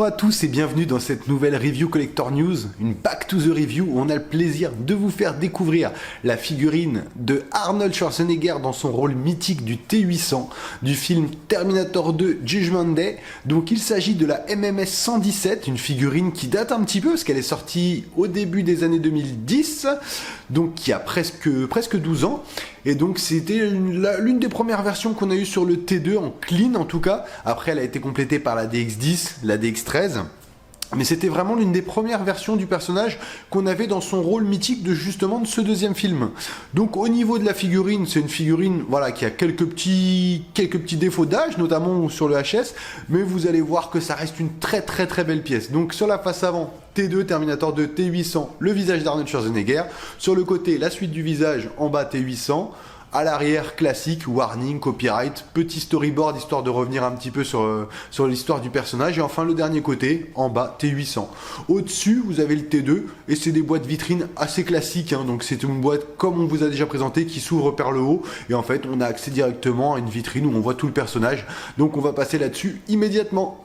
à tous et bienvenue dans cette nouvelle Review Collector News, une Back to the Review où on a le plaisir de vous faire découvrir la figurine de Arnold Schwarzenegger dans son rôle mythique du T-800 du film Terminator 2 Judgment Day. Donc il s'agit de la MMS 117, une figurine qui date un petit peu parce qu'elle est sortie au début des années 2010, donc qui a presque 12 ans. Et donc c'était l'une des premières versions qu'on a eues sur le T2 en clean en tout cas. Après elle a été complétée par la DX10, la DX13. Mais c'était vraiment l'une des premières versions du personnage qu'on avait dans son rôle mythique de justement de ce deuxième film. Donc au niveau de la figurine, c'est une figurine voilà, qui a quelques petits défauts d'âge, notamment sur le HS, mais vous allez voir que ça reste une très belle pièce. Donc sur la face avant, T2, Terminator 2, T800, le visage d'Arnold Schwarzenegger. Sur le côté, la suite du visage, en bas T800. À l'arrière, classique, warning, copyright, petit storyboard histoire de revenir un petit peu sur l'histoire du personnage. Et enfin, le dernier côté, en bas, T800. Au-dessus, vous avez le T2 et c'est des boîtes vitrines assez classiques. Donc c'est une boîte comme on vous a déjà présenté qui s'ouvre par le haut. Et en fait, on a accès directement à une vitrine où on voit tout le personnage. Donc on va passer là-dessus immédiatement.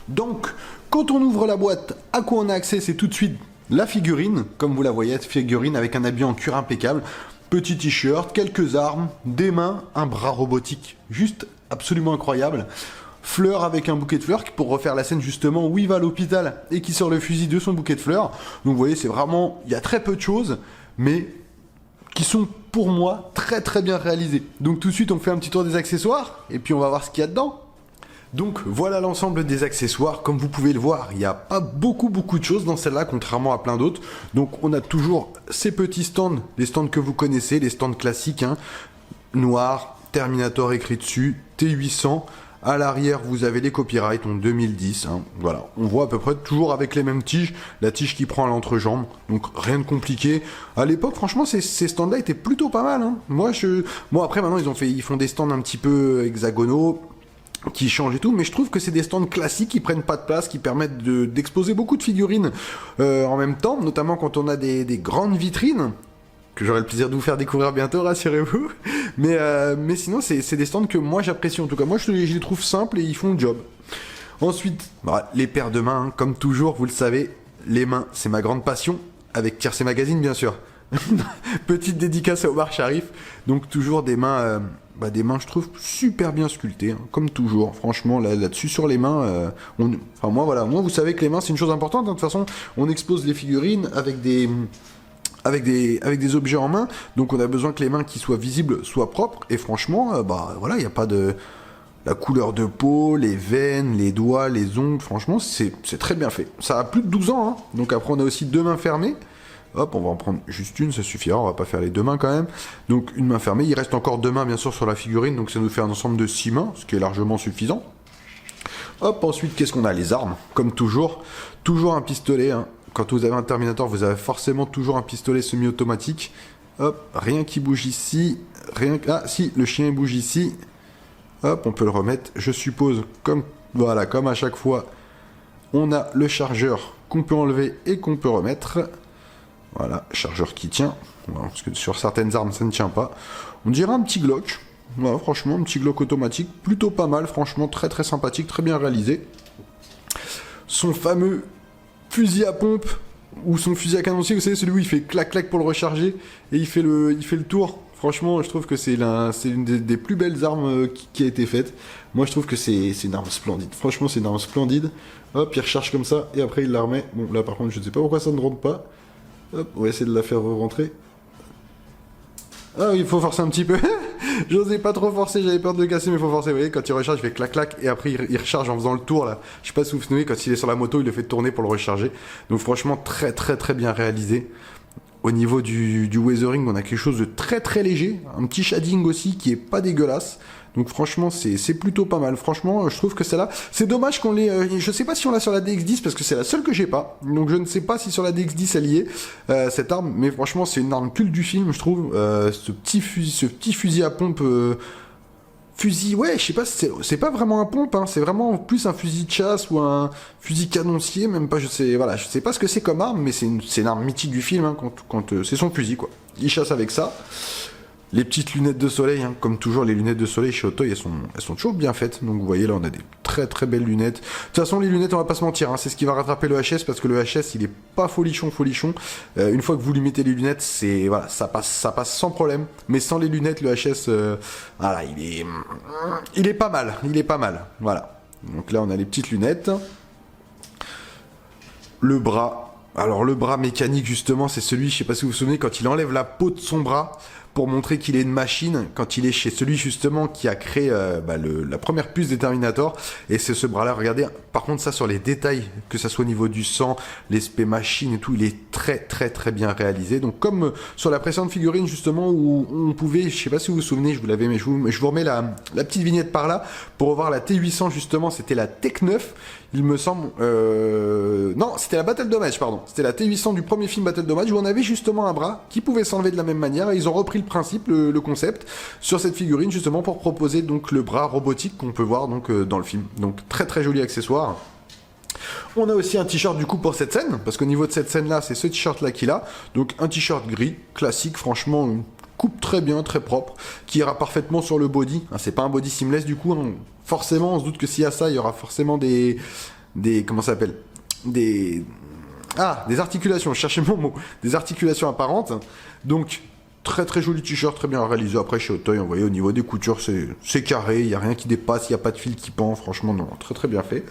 Donc, quand on ouvre la boîte, à quoi on a accès? C'est tout de suite la figurine. Comme vous la voyez, cette figurine avec un habit en cuir impeccable. Petit t-shirt, quelques armes, des mains, un bras robotique, juste absolument incroyable. Fleur avec un bouquet de fleurs pour refaire la scène justement où il va à l'hôpital et qui sort le fusil de son bouquet de fleurs. Donc vous voyez, c'est vraiment, il y a très peu de choses, mais qui sont pour moi très bien réalisées. Donc tout de suite, on fait un petit tour des accessoires et puis on va voir ce qu'il y a dedans. Donc voilà l'ensemble des accessoires, comme vous pouvez le voir, il n'y a pas beaucoup de choses dans celle-là, contrairement à plein d'autres. Donc on a toujours ces petits stands, les stands que vous connaissez, les stands classiques, noir, Terminator écrit dessus, T800, à l'arrière vous avez les copyrights en 2010, voilà, on voit à peu près toujours avec les mêmes tiges, la tige qui prend à l'entrejambe, donc rien de compliqué. À l'époque franchement ces stands-là étaient plutôt pas mal, Moi après maintenant ils font des stands un petit peu hexagonaux, qui changent et tout, mais je trouve que c'est des stands classiques qui prennent pas de place, qui permettent d'exposer beaucoup de figurines en même temps, notamment quand on a des grandes vitrines, que j'aurai le plaisir de vous faire découvrir bientôt, rassurez-vous. Mais sinon, c'est des stands que moi j'apprécie, en tout cas. Moi, je les trouve simples et ils font le job. Ensuite, les paires de mains, comme toujours, vous le savez, les mains, c'est ma grande passion, avec Tiercé Magazine, bien sûr. Petite dédicace à Omar Sharif. Donc toujours des mains, je trouve super bien sculptées, comme toujours. Franchement, là-dessus sur les mains, moi vous savez que les mains c'est une chose importante. De toute façon, on expose les figurines avec des objets en main, donc on a besoin que les mains qui soient visibles soient propres. Et franchement, il n'y a pas de la couleur de peau, les veines, les doigts, les ongles. Franchement, c'est très bien fait. Ça a plus de 12 ans, donc après on a aussi 2 mains fermées. Hop, on va en prendre juste une, ça suffira, on va pas faire les 2 mains quand même. Donc une main fermée, il reste encore 2 mains bien sûr sur la figurine, donc ça nous fait un ensemble de 6 mains, ce qui est largement suffisant. Hop, ensuite qu'est-ce qu'on a? Les armes, comme toujours un pistolet, Quand vous avez un Terminator, vous avez forcément toujours un pistolet semi-automatique. Hop, rien qui bouge ici, ah si, le chien bouge ici. Hop, on peut le remettre, je suppose, comme à chaque fois, on a le chargeur qu'on peut enlever et qu'on peut remettre. Voilà, chargeur qui tient, parce que sur certaines armes ça ne tient pas. On dirait un petit Glock, franchement un petit Glock automatique, plutôt pas mal, franchement très sympathique, très bien réalisé. Son fameux fusil à pompe, ou son fusil à canoncier, vous savez celui où il fait clac pour le recharger, et il fait le tour. Franchement je trouve que c'est une des plus belles armes qui a été faite. Moi je trouve que c'est une arme splendide, franchement c'est une arme splendide. Hop, il recharge comme ça, et après il la remet. Bon là par contre je ne sais pas pourquoi ça ne rentre pas. Hop, on va essayer de la faire rentrer. Ah oui, il faut forcer un petit peu. J'osais pas trop forcer, j'avais peur de le casser, mais il faut forcer. Vous voyez, quand il recharge, il fait clac, et après il recharge en faisant le tour là. Je sais pas si vous vous souvenez, quand il est sur la moto, il le fait tourner pour le recharger. Donc franchement, très bien réalisé. Au niveau du weathering, on a quelque chose de très léger. Un petit shading aussi qui est pas dégueulasse. Donc franchement, c'est plutôt pas mal. Franchement, je trouve que celle-là, c'est dommage qu'on l'ait... je sais pas si on l'a sur la DX10 parce que c'est la seule que j'ai pas. Donc je ne sais pas si sur la DX10 elle y est, cette arme. Mais franchement, c'est une arme culte du film, je trouve. Ce petit fusil à pompe... fusil, ouais, je sais pas, c'est pas vraiment un pompe, c'est vraiment plus un fusil de chasse ou un fusil canoncier, même pas, je sais pas ce que c'est comme arme, mais c'est une arme mythique du film, quand c'est son fusil, quoi. Il chasse avec ça. Les petites lunettes de soleil, hein, comme toujours, les lunettes de soleil chez Auteuil, elles sont toujours bien faites. Donc vous voyez, là, on a des très très belles lunettes. De toute façon, les lunettes, on va pas se mentir, hein, c'est ce qui va rattraper le HS, parce que le HS, il est pas folichon. Une fois que vous lui mettez les lunettes, c'est voilà, ça passe sans problème. Mais sans les lunettes, le HS, voilà, il est pas mal. Voilà. Donc là, on a les petites lunettes. Le bras. Alors le bras mécanique, justement, c'est celui, je sais pas si vous vous souvenez, quand il enlève la peau de son bras pour montrer qu'il est une machine, quand il est chez celui justement qui a créé la première puce des Terminator, et c'est ce bras-là, regardez, par contre ça sur les détails, que ça soit au niveau du sang, l'aspect machine et tout, il est très très très bien réalisé, donc comme sur la précédente figurine justement, où on pouvait, je sais pas si vous vous souvenez, je vous l'avais, mais je vous remets la petite vignette par là, pour revoir la T800 justement, c'était la Tech 9, il me semble, non, c'était la Battle Damage, pardon, c'était la T800 du premier film Battle Damage, où on avait justement un bras qui pouvait s'enlever de la même manière, et ils ont repris le principe, le concept, sur cette figurine justement pour proposer donc le bras robotique qu'on peut voir donc dans le film. Donc très très joli accessoire. On a aussi un t-shirt du coup pour cette scène, parce qu'au niveau de cette scène là, c'est ce t-shirt là qu'il a. Donc un t-shirt gris, classique, franchement, une coupe très bien, très propre, qui ira parfaitement sur le body. Hein, c'est pas un body seamless du coup, hein. Forcément, on se doute que s'il y a ça, il y aura forcément des comment ça s'appelle, des articulations, je cherchais mon mot, des articulations apparentes. Donc très très joli t-shirt, très bien réalisé. Après chez Auteuil, vous voyez, au niveau des coutures, c'est carré, il n'y a rien qui dépasse, il n'y a pas de fil qui pend, franchement non, très très bien fait.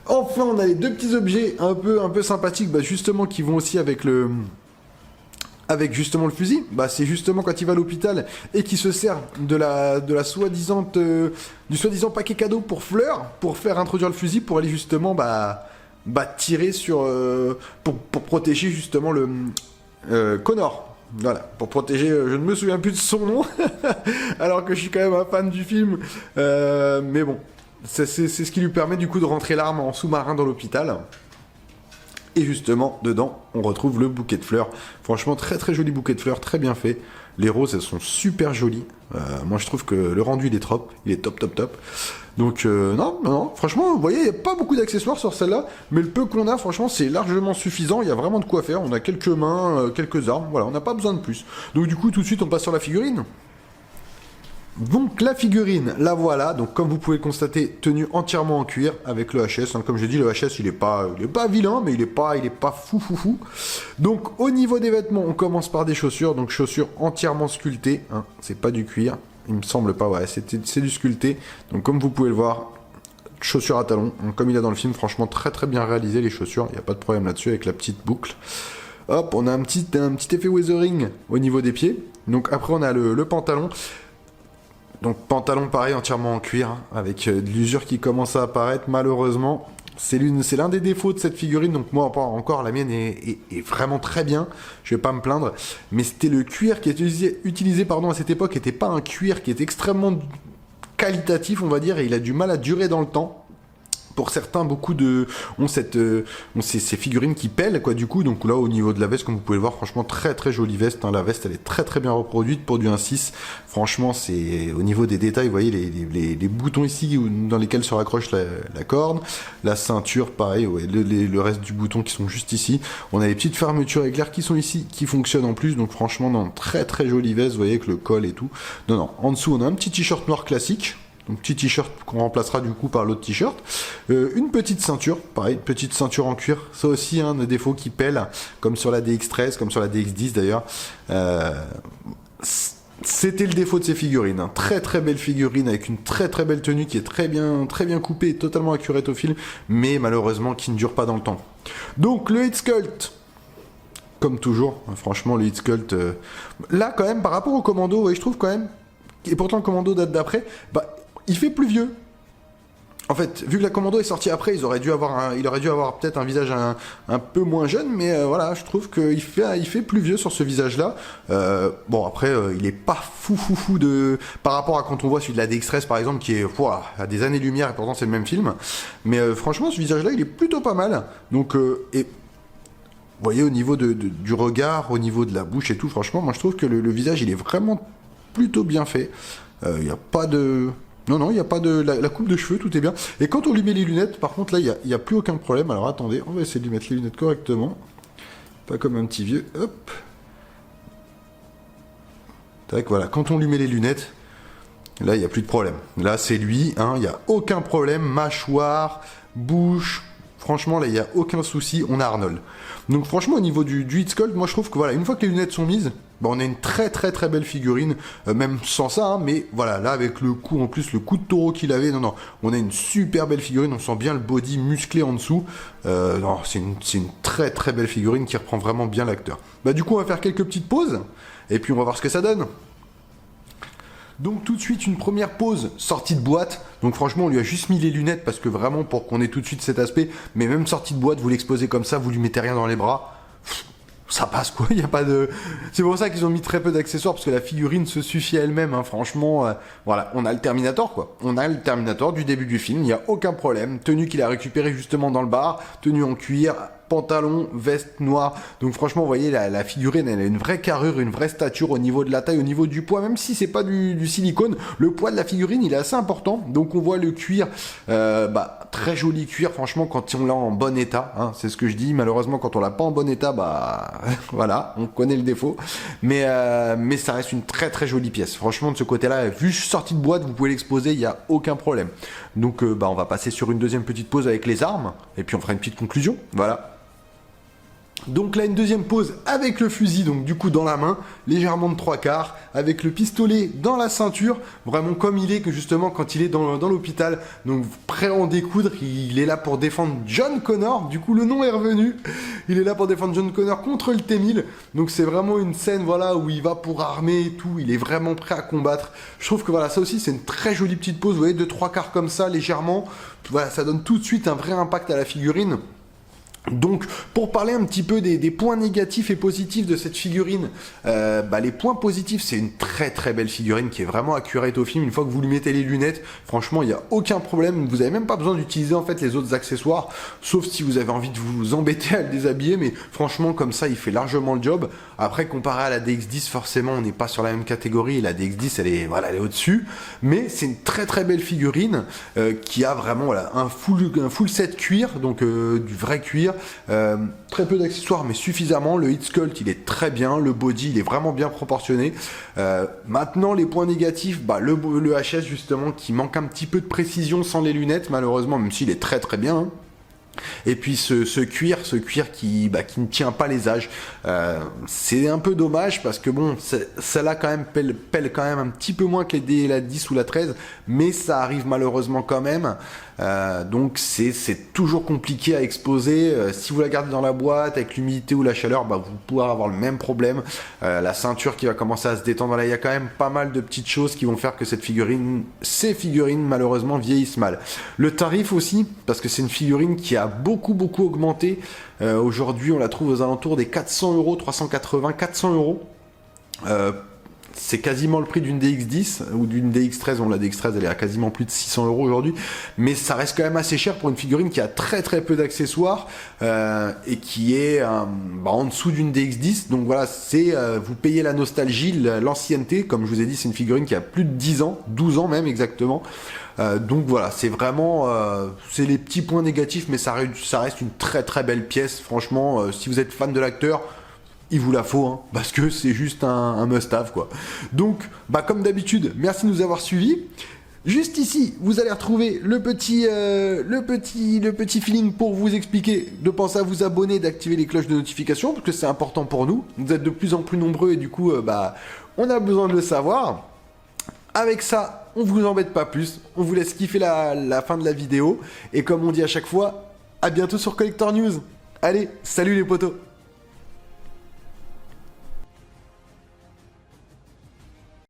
Enfin, on a les deux petits objets un peu sympathiques, justement, qui vont aussi avec justement le fusil. C'est justement quand il va à l'hôpital et qu'il se sert de la soi-disant du soi-disant paquet cadeau pour Fleur, pour faire introduire le fusil, pour aller justement tirer sur pour protéger justement le Connor. Voilà, pour protéger, je ne me souviens plus de son nom, alors que je suis quand même un fan du film, mais bon, c'est ce qui lui permet du coup de rentrer l'arme en sous-marin dans l'hôpital. Et justement, dedans, on retrouve le bouquet de fleurs. Franchement, très très joli bouquet de fleurs, très bien fait. Les roses, elles sont super jolies. Moi, je trouve que le rendu, il est top. Il est top. Donc, non, franchement, vous voyez, il n'y a pas beaucoup d'accessoires sur celle-là. Mais le peu qu'on a, franchement, c'est largement suffisant. Il y a vraiment de quoi faire. On a quelques mains, quelques armes. Voilà, on n'a pas besoin de plus. Donc, du coup, tout de suite, on passe sur la figurine. Donc la figurine, la voilà, donc comme vous pouvez le constater, tenue entièrement en cuir avec le HS, hein. Comme j'ai dit, le HS il est pas vilain, mais il est pas fou. Donc au niveau des vêtements, on commence par des chaussures, donc chaussures entièrement sculptées, hein. C'est pas du cuir, il me semble pas, ouais, c'est du sculpté, donc comme vous pouvez le voir, chaussures à talons, donc, comme il a dans le film, franchement très très bien réalisé les chaussures, il n'y a pas de problème là-dessus avec la petite boucle. Hop, on a un petit effet weathering au niveau des pieds, donc après on a le pantalon. Donc pantalon pareil entièrement en cuir, hein, avec de l'usure qui commence à apparaître malheureusement. C'est l'un des défauts de cette figurine, donc moi encore la mienne est vraiment très bien, je vais pas me plaindre. Mais c'était le cuir qui était utilisé à cette époque, n'était pas un cuir qui était extrêmement qualitatif on va dire, et il a du mal à durer dans le temps. Pour certains, beaucoup ont ces figurines qui pèlent, quoi, du coup. Donc là, au niveau de la veste, comme vous pouvez le voir, franchement, très très jolie veste, hein. La veste, elle est très très bien reproduite pour du 1.6. Franchement, c'est au niveau des détails, vous voyez les boutons ici dans lesquels se raccroche la corde. La ceinture, pareil, ouais, le reste du bouton qui sont juste ici. On a les petites fermetures éclairs qui sont ici, qui fonctionnent en plus. Donc franchement, non, très très jolie veste, vous voyez, avec le col et tout. Non, en dessous, on a un petit t-shirt noir classique. Donc petit t-shirt qu'on remplacera du coup par l'autre t-shirt. Une petite ceinture, pareil, petite ceinture en cuir. Ça aussi, un défaut qui pèle, comme sur la DX13, comme sur la DX10 d'ailleurs. C'était le défaut de ces figurines, hein. Très très belle figurine avec une très très belle tenue qui est très bien coupée et totalement accurate au film, mais malheureusement qui ne dure pas dans le temps. Donc le Head Sculpt, comme toujours, hein, franchement le Head Sculpt, là quand même par rapport au Commando, ouais, je trouve quand même, et pourtant le Commando date d'après, il fait plus vieux. En fait, vu que la Commando est sortie après, il aurait dû avoir peut-être un visage un peu moins jeune, mais voilà, je trouve qu'il fait plus vieux sur ce visage-là. Bon, après, il est pas fou par rapport à quand on voit celui de la DX13 par exemple, qui est à des années-lumière, et pourtant c'est le même film. Mais franchement, ce visage-là, il est plutôt pas mal. Donc, et vous voyez, au niveau du regard, au niveau de la bouche et tout, franchement, moi je trouve que le visage, il est vraiment plutôt bien fait. Il n'y a pas de... Non, il n'y a pas de... La coupe de cheveux, tout est bien. Et quand on lui met les lunettes, par contre, là, il n'y a plus aucun problème. Alors, attendez, on va essayer de lui mettre les lunettes correctement. Pas comme un petit vieux. Hop. Tac, voilà, quand on lui met les lunettes, là, il n'y a plus de problème. Là, c'est lui, hein, il n'y a aucun problème. Mâchoire, bouche, franchement, là, il n'y a aucun souci. On a Arnold. Donc, franchement, au niveau du hit sculpt, moi, je trouve que voilà, une fois que les lunettes sont mises, bah, on a une très très très belle figurine, même sans ça, hein, mais voilà, là, avec le coup, en plus, le coup de taureau qu'il avait, non, on a une super belle figurine. On sent bien le body musclé en dessous. Non, c'est une très très belle figurine qui reprend vraiment bien l'acteur. Bah, du coup, on va faire quelques petites pauses, et puis on va voir ce que ça donne. Donc tout de suite une première pause sortie de boîte. Donc franchement on lui a juste mis les lunettes parce que vraiment pour qu'on ait tout de suite cet aspect. Mais même sortie de boîte, vous l'exposez comme ça, vous lui mettez rien dans les bras. Ça passe quoi, il y a pas de... C'est pour ça qu'ils ont mis très peu d'accessoires parce que la figurine se suffit à elle-même. Hein. Franchement, voilà, on a le Terminator quoi. On a le Terminator du début du film, il n'y a aucun problème. Tenue qu'il a récupérée justement dans le bar, tenue en cuir, pantalon, veste noire. Donc franchement, vous voyez, la figurine, elle a une vraie carrure, une vraie stature au niveau de la taille, au niveau du poids, même si c'est pas du silicone. Le poids de la figurine, il est assez important. Donc on voit le cuir, très joli cuir, franchement, quand on l'a en bon état. Hein, c'est ce que je dis. Malheureusement, quand on l'a pas en bon état, voilà, on connaît le défaut. Mais ça reste une très très jolie pièce. Franchement, de ce côté-là, vu sortie de boîte, vous pouvez l'exposer, il n'y a aucun problème. Donc on va passer sur une deuxième petite pause avec les armes, et puis on fera une petite conclusion. Voilà. Donc là une deuxième pause avec le fusil, donc du coup dans la main, légèrement de 3/4, avec le pistolet dans la ceinture, vraiment comme il est que justement quand il est dans l'hôpital, donc prêt à en découdre, il est là pour défendre John Connor, du coup le nom est revenu, il est là pour défendre John Connor contre le T-1000, donc c'est vraiment une scène voilà où il va pour armer et tout, il est vraiment prêt à combattre. Je trouve que voilà ça aussi c'est une très jolie petite pause, vous voyez de 3/4 comme ça légèrement, voilà ça donne tout de suite un vrai impact à la figurine. Donc, pour parler un petit peu des points négatifs et positifs de cette figurine, les points positifs, c'est une très très belle figurine qui est vraiment accurate au film. Une fois que vous lui mettez les lunettes, franchement, il n'y a aucun problème. Vous n'avez même pas besoin d'utiliser en fait les autres accessoires, sauf si vous avez envie de vous embêter à le déshabiller. Mais franchement, comme ça, il fait largement le job. Après, comparé à la DX10, forcément, on n'est pas sur la même catégorie. La DX10, elle est au-dessus. Mais c'est une très très belle figurine qui a vraiment un full set cuir, donc du vrai cuir. Très peu d'accessoires mais suffisamment. Le hit sculpt il est très bien, le body il est vraiment bien proportionné. Maintenant les points négatifs, le HS justement qui manque un petit peu de précision sans les lunettes malheureusement, même s'il est très très bien hein. Et puis ce cuir qui ne tient pas les âges, c'est un peu dommage parce que bon, celle-là quand même pèle quand même un petit peu moins que la 10 ou la 13, mais ça arrive malheureusement quand même. Donc c'est toujours compliqué à exposer. Si vous la gardez dans la boîte avec l'humidité ou la chaleur, vous pourrez avoir le même problème. La ceinture qui va commencer à se détendre. Là, il y a quand même pas mal de petites choses qui vont faire que ces figurines malheureusement vieillissent mal. Le tarif aussi, parce que c'est une figurine qui a beaucoup augmenté. Aujourd'hui, on la trouve aux alentours des 400 euros, 380, 400 euros. C'est quasiment le prix d'une DX10 ou d'une DX13. La DX13 elle est à quasiment plus de 600 euros aujourd'hui, mais ça reste quand même assez cher pour une figurine qui a très peu d'accessoires et qui est en dessous d'une DX10. Donc voilà, vous payez la nostalgie, l'ancienneté. Comme je vous ai dit, c'est une figurine qui a plus de 10 ans, 12 ans même exactement. Donc voilà, c'est vraiment c'est les petits points négatifs, mais ça reste une très belle pièce. Franchement, si vous êtes fan de l'acteur, il vous la faut, hein, parce que c'est juste un must-have, quoi. Donc, comme d'habitude, merci de nous avoir suivis. Juste ici, vous allez retrouver le petit feeling pour vous expliquer de penser à vous abonner, d'activer les cloches de notification, parce que c'est important pour nous. Vous êtes de plus en plus nombreux et du coup, on a besoin de le savoir. Avec ça, on vous embête pas plus. On vous laisse kiffer la fin de la vidéo. Et comme on dit à chaque fois, à bientôt sur Collector News. Allez, salut les potos!